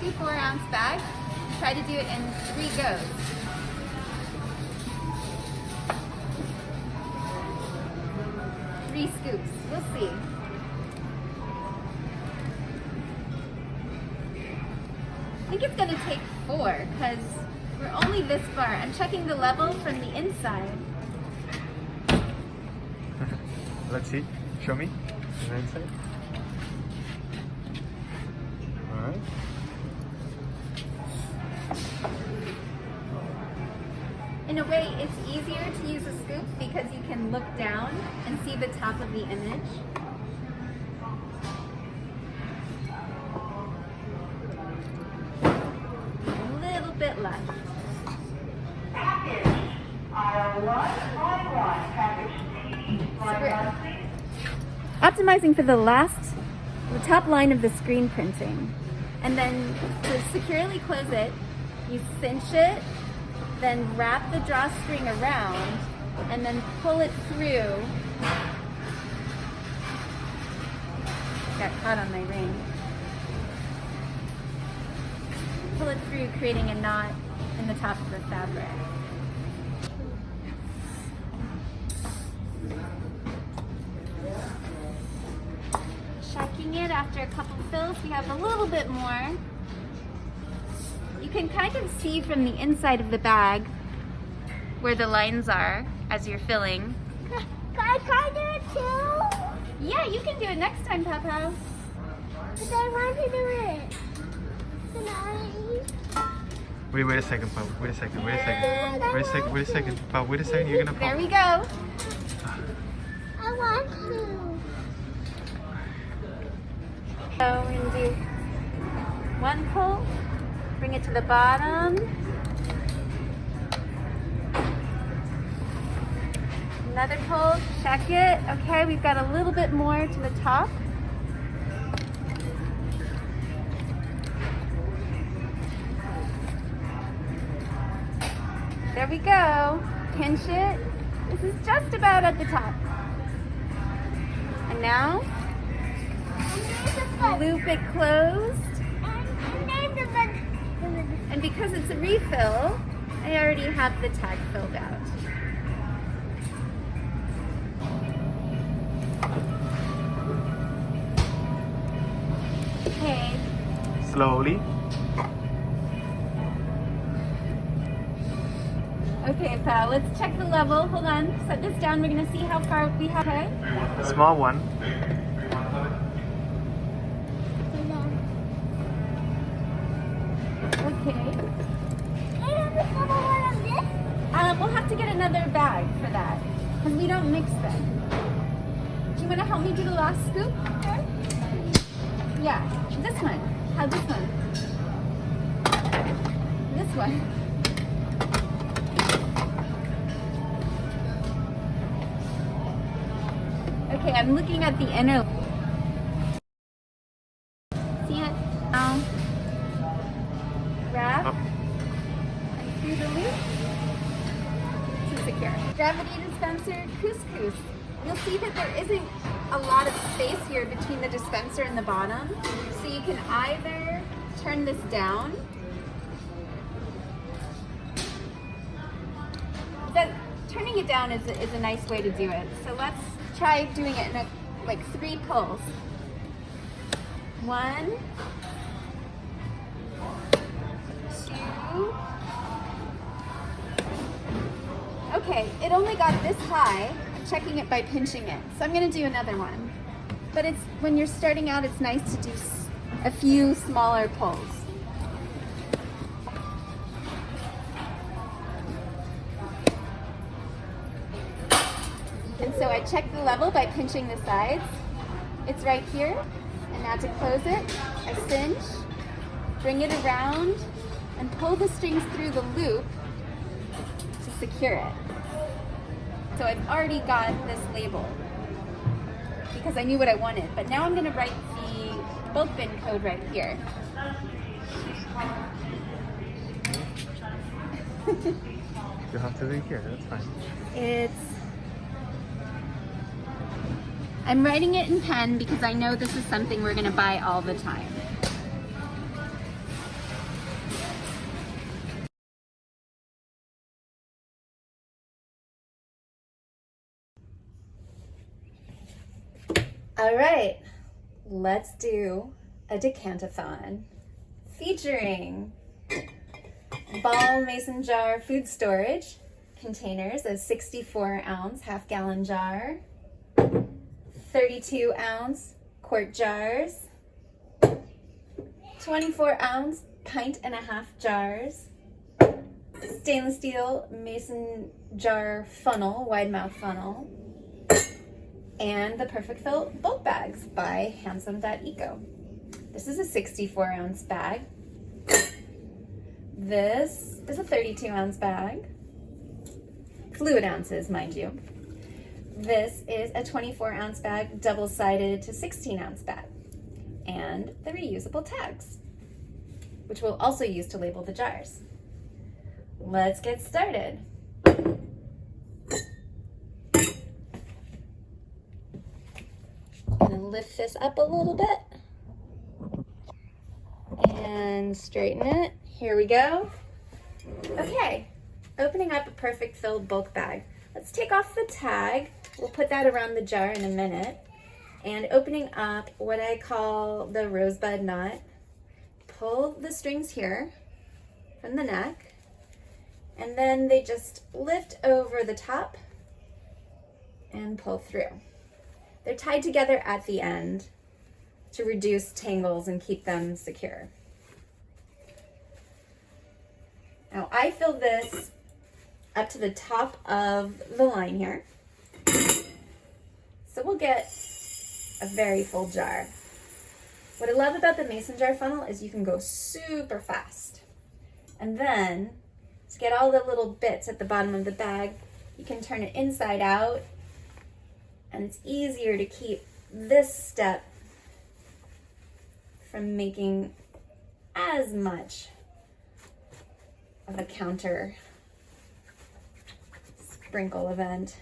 64-ounce bag. Try to do it in 3 goes. Three scoops. We'll see. I think it's gonna take 4 because we're only this far. I'm checking the level from the inside. Let's see. Show me the inside. All right. In a way, it's easier to use a scoop because you can look down and see the top of the image. A little bit left. So we're optimizing for the top line of the screen printing. And then to securely close it, you cinch it, then wrap the drawstring around, and then pull it through. Got caught on my ring. Pull it through, creating a knot in the top of the fabric. Checking it after a couple fills, we have a little bit more. You can kind of see from the inside of the bag where the lines are as you're filling. Can I do it too? Yeah, you can do it next time, Papa. But I want to do it. Can I? Wait a second, Papa. Wait a second. Wait a second. Papa, wait a second. You're gonna pop. There we go. I want to. So we're gonna do one pull, bring it to the bottom. Another pull, check it. Okay, we've got a little bit more to the top. There we go. Pinch it. This is just about at the top. And now, loop it closed. And because it's a refill, I already have the tag filled out. Okay. Slowly. Okay, pal, let's check the level. Hold on. Set this down. We're going to see how far we have. Okay. Small one. Okay. I We'll have to get another bag for that because we don't mix them. Do you want to help me do the last scoop? Yeah, this one. How this one? This one. Okay, I'm looking at the inner. See it? Now, wrap and through the loop to secure. Gravity dispenser couscous. You'll see that there isn't a lot of space here between the dispenser and the bottom, so you can either turn this down. Turning it down is a nice way to do it. So let's try doing it in like 3 pulls. 1, 2. Okay, it only got this high. I'm checking it by pinching it. So I'm gonna do another one. But it's when you're starting out, it's nice to do a few smaller pulls. And so I check the level by pinching the sides. It's right here. And now to close it, I cinch, bring it around, and pull the strings through the loop to secure it. So I've already got this label because I knew what I wanted. But now I'm going to write the bulk bin code right here. You have to do it here, that's fine. I'm writing it in pen because I know this is something we're going to buy all the time. All right, let's do a decantathon featuring ball mason jar food storage containers, a 64-ounce half-gallon jar, 32-ounce quart jars, 24-ounce pint-and-a-half jars, stainless steel mason jar funnel, wide mouth funnel, and the Perfect Fill bulk bags by Handsome.eco. This is a 64-ounce bag. This is a 32-ounce bag. Fluid ounces, mind you. This is a 24-ounce bag, double-sided to 16-ounce bag. And the reusable tags, which we'll also use to label the jars. Let's get started. I'm gonna lift this up a little bit and straighten it. Here we go. Okay, opening up a Perfect Fill bulk bag. Let's take off the tag. We'll put that around the jar in a minute. And opening up what I call the rosebud knot. Pull the strings here from the neck, and then they just lift over the top and pull through. They're tied together at the end to reduce tangles and keep them secure. Now I fill this up to the top of the line here. So we'll get a very full jar. What I love about the mason jar funnel is you can go super fast. And then to get all the little bits at the bottom of the bag, you can turn it inside out, and it's easier to keep this step from making as much of a counter sprinkle event.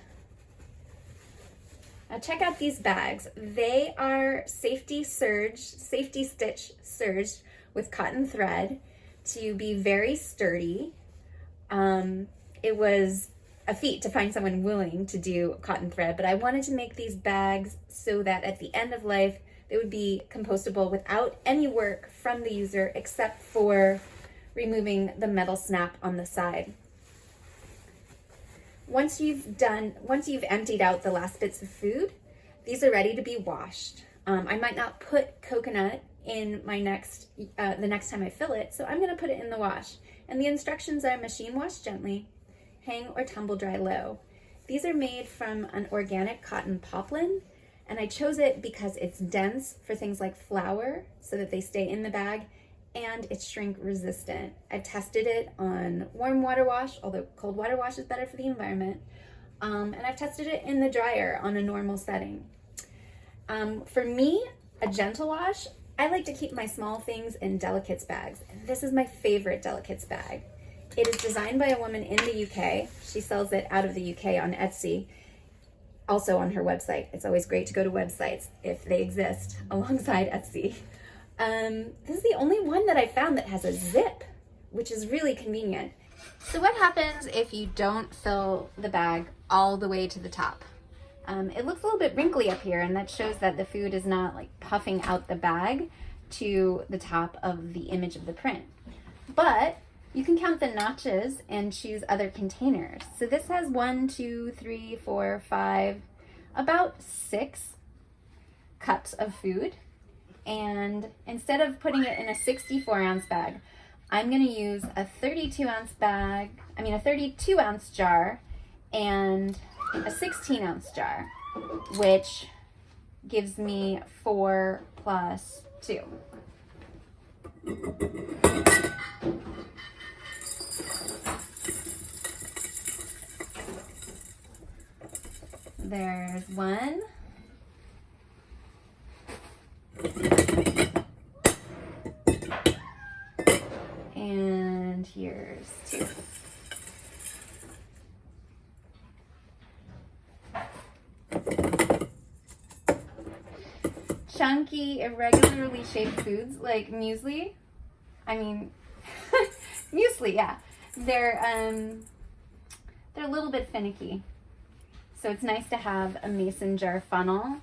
Now check out these bags. They are safety stitch serged with cotton thread to be very sturdy. It was a feat to find someone willing to do cotton thread, but I wanted to make these bags so that at the end of life, they would be compostable without any work from the user except for removing the metal snap on the side. Once you've emptied out the last bits of food, these are ready to be washed. I might not put coconut in my the next time I fill it, so I'm gonna put it in the wash. And the instructions are machine wash gently, hang or tumble dry low. These are made from an organic cotton poplin, and I chose it because it's dense for things like flour so that they stay in the bag, and it's shrink resistant. I've tested it on warm water wash, although cold water wash is better for the environment. And I've tested it in the dryer on a normal setting. For me, a gentle wash, I like to keep my small things in delicates bags. And this is my favorite delicates bag. It is designed by a woman in the UK. She sells it out of the UK on Etsy, also on her website. It's always great to go to websites if they exist alongside Etsy. This is the only one that I found that has a zip, which is really convenient. So what happens if you don't fill the bag all the way to the top? It looks a little bit wrinkly up here, and that shows that the food is not like puffing out the bag to the top of the image of the print. But you can count the notches and choose other containers. So this has 1, 2, 3, 4, 5, about 6 cups of food. And instead of putting it in a 64-ounce bag, I'm gonna use a 32-ounce jar and a 16-ounce jar, which gives me 4 plus 2. There's 1. And here's 2. Chunky, irregularly shaped foods like muesli. Muesli, yeah. They're a little bit finicky. So it's nice to have a mason jar funnel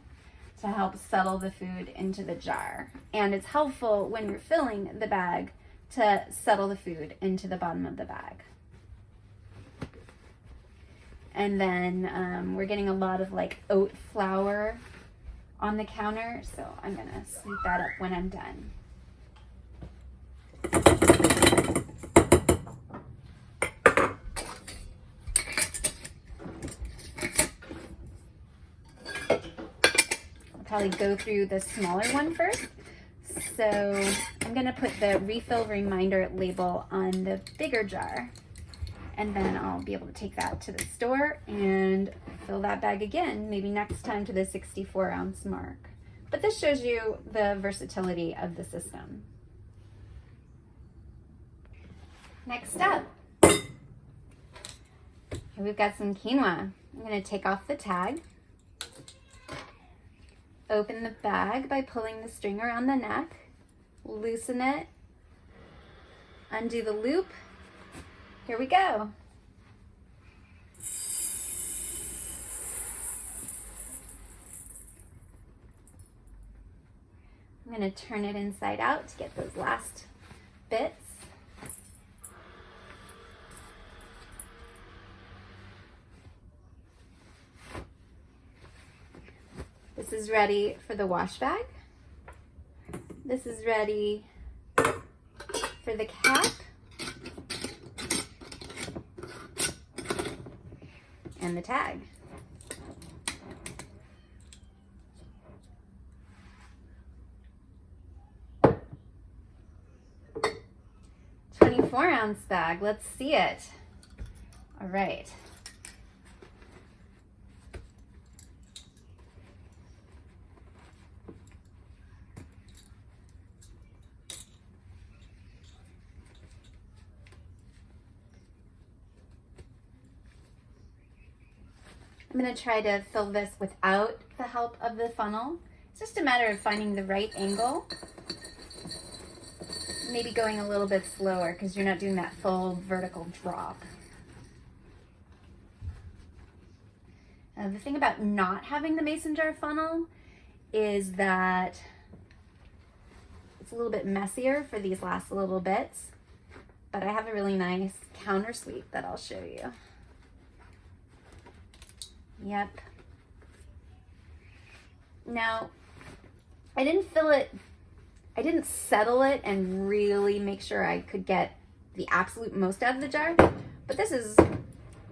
to help settle the food into the jar. And it's helpful when you're filling the bag to settle the food into the bottom of the bag. And then we're getting a lot of like oat flour on the counter, so I'm gonna sweep that up when I'm done. I'll probably go through the smaller one first. So I'm gonna put the refill reminder label on the bigger jar, and then I'll be able to take that to the store and fill that bag again, maybe next time to the 64-ounce mark. But this shows you the versatility of the system. Next up, here we've got some quinoa. I'm gonna take off the tag, open the bag by pulling the string around the neck, loosen it, undo the loop. Here we go. I'm going to turn it inside out to get those last bits. This is ready for the wash bag. This is ready for the cap. And the tag. "24-ounce bag, let's see it." All right. I'm going to try to fill this without the help of the funnel. It's just a matter of finding the right angle. Maybe going a little bit slower because you're not doing that full vertical drop. The thing about not having the mason jar funnel is that it's a little bit messier for these last little bits, but I have a really nice counter sweep that I'll show you. Yep. Now, I didn't settle it and really make sure I could get the absolute most out of the jar, but this is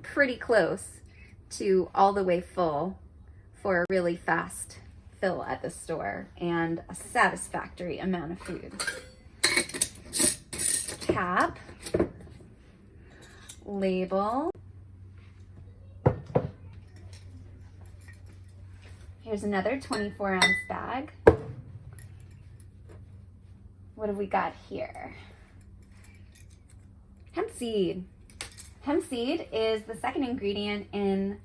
pretty close to all the way full for a really fast fill at the store and a satisfactory amount of food. Cap, label. Here's another 24-ounce bag. What have we got here? Hemp seed. Hemp seed is the second ingredient in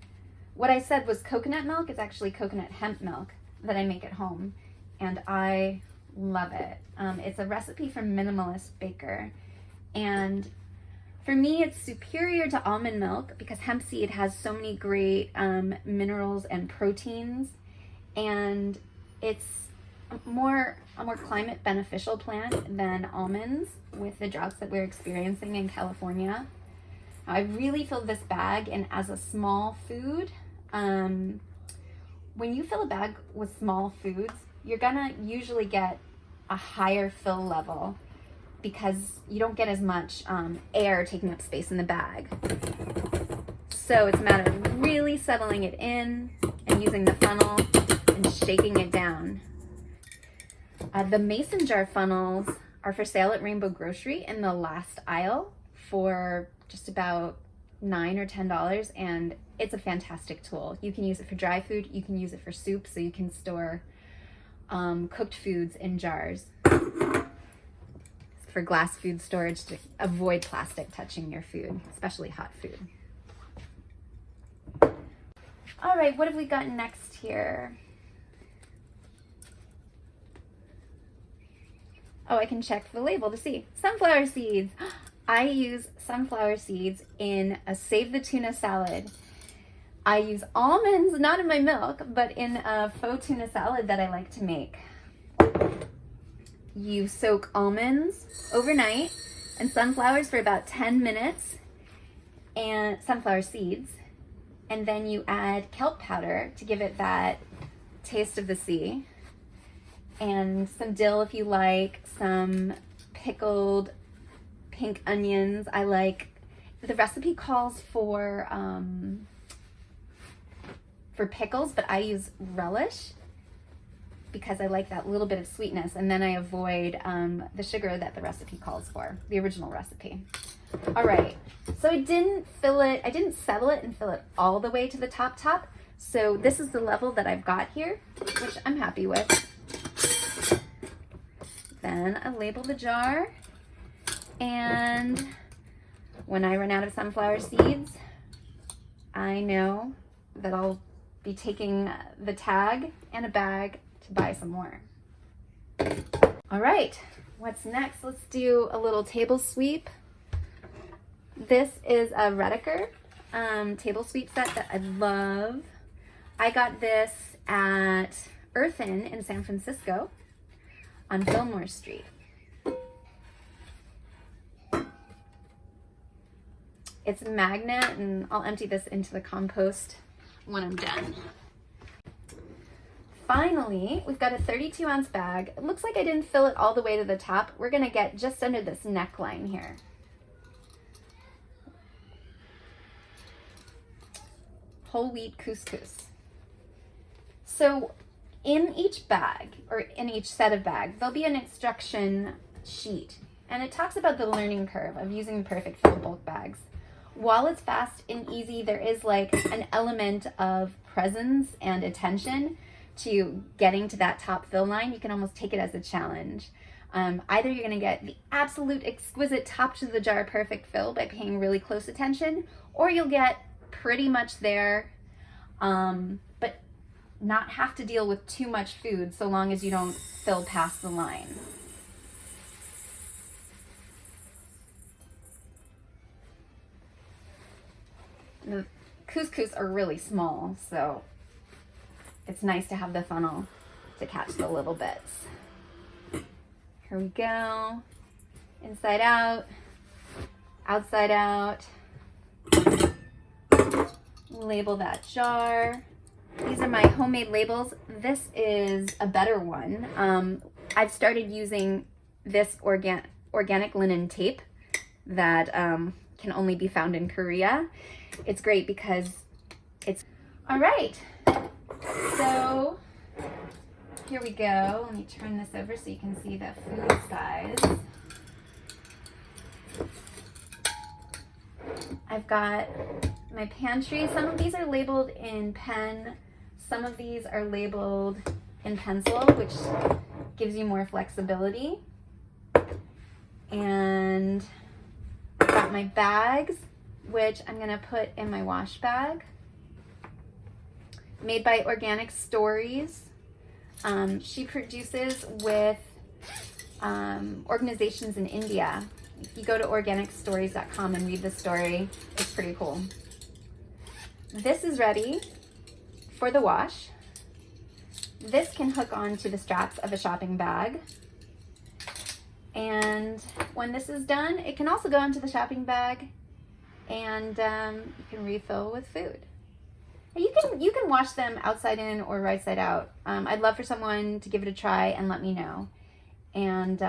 what I said was coconut milk. It's actually coconut hemp milk that I make at home, and I love it. It's a recipe from Minimalist Baker, and for me it's superior to almond milk because hemp seed has so many great minerals and proteins, and it's a more climate beneficial plant than almonds with the droughts that we're experiencing in California. I really filled this bag in as a small food. When you fill a bag with small foods, you're gonna usually get a higher fill level because you don't get as much air taking up space in the bag. So it's a matter of really settling it in and using the funnel and shaking it down. The mason jar funnels are for sale at Rainbow Grocery in the last aisle for just about $9 or $10, and it's a fantastic tool. You can use it for dry food, you can use it for soup, so you can store cooked foods in jars. For glass food storage to avoid plastic touching your food, especially hot food. All right, what have we got next here? Oh, I can check the label to see. Sunflower seeds. I use sunflower seeds in a Save the Tuna salad. I use almonds, not in my milk, but in a faux tuna salad that I like to make. You soak almonds overnight and sunflowers for about 10 minutes, and sunflower seeds, and then you add kelp powder to give it that taste of the sea, and some dill if you like, some pickled pink onions. I like, the recipe calls for pickles, but I use relish because I like that little bit of sweetness, and then I avoid the sugar that the recipe calls for, the original recipe. All right, so I didn't settle it and fill it all the way to the top. So this is the level that I've got here, which I'm happy with. Then I label the jar, and when I run out of sunflower seeds, I know that I'll be taking the tag and a bag to buy some more. All right, what's next? Let's do a little table sweep. This is a Rediker table sweep set that I love. I got this at Earthen in San Francisco on Fillmore Street. It's a magnet, and I'll empty this into the compost when I'm done. Finally, we've got a 32-ounce bag. It looks like I didn't fill it all the way to the top. We're gonna get just under this neckline here. Whole wheat couscous. So in each bag, or in each set of bags, there'll be an instruction sheet, and it talks about the learning curve of using the perfect fill bulk bags. While it's fast and easy, there is like an element of presence and attention to getting to that top fill line. You can almost take it as a challenge. Either you're gonna get the absolute exquisite top to the jar perfect fill by paying really close attention, or you'll get pretty much there, but not have to deal with too much food so long as you don't fill past the line. The couscous are really small, so it's nice to have the funnel to catch the little bits. Here we go. Inside out, outside out. Label that jar. These are my homemade labels. This is a better one. I've started using this organic linen tape that can only be found in Korea. It's great because it's... All right, so here we go. Let me turn this over so you can see the food size. I've got my pantry. Some of these are labeled in pen. Some of these are labeled in pencil, which gives you more flexibility. And I've got my bags, which I'm gonna put in my wash bag. Made by Organic Stories. She produces with organizations in India. If you go to organicstories.com and read the story, it's pretty cool. This is ready for the wash. This can hook onto the straps of a shopping bag. And when this is done, it can also go onto the shopping bag, and you can refill with food. And you can wash them outside in or right side out. I'd love for someone to give it a try and let me know. And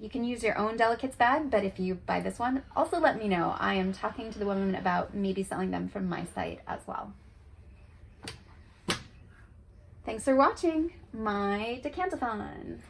you can use your own delicates bag, but if you buy this one, also let me know. I am talking to the woman about maybe selling them from my site as well. Thanks for watching my decantathon.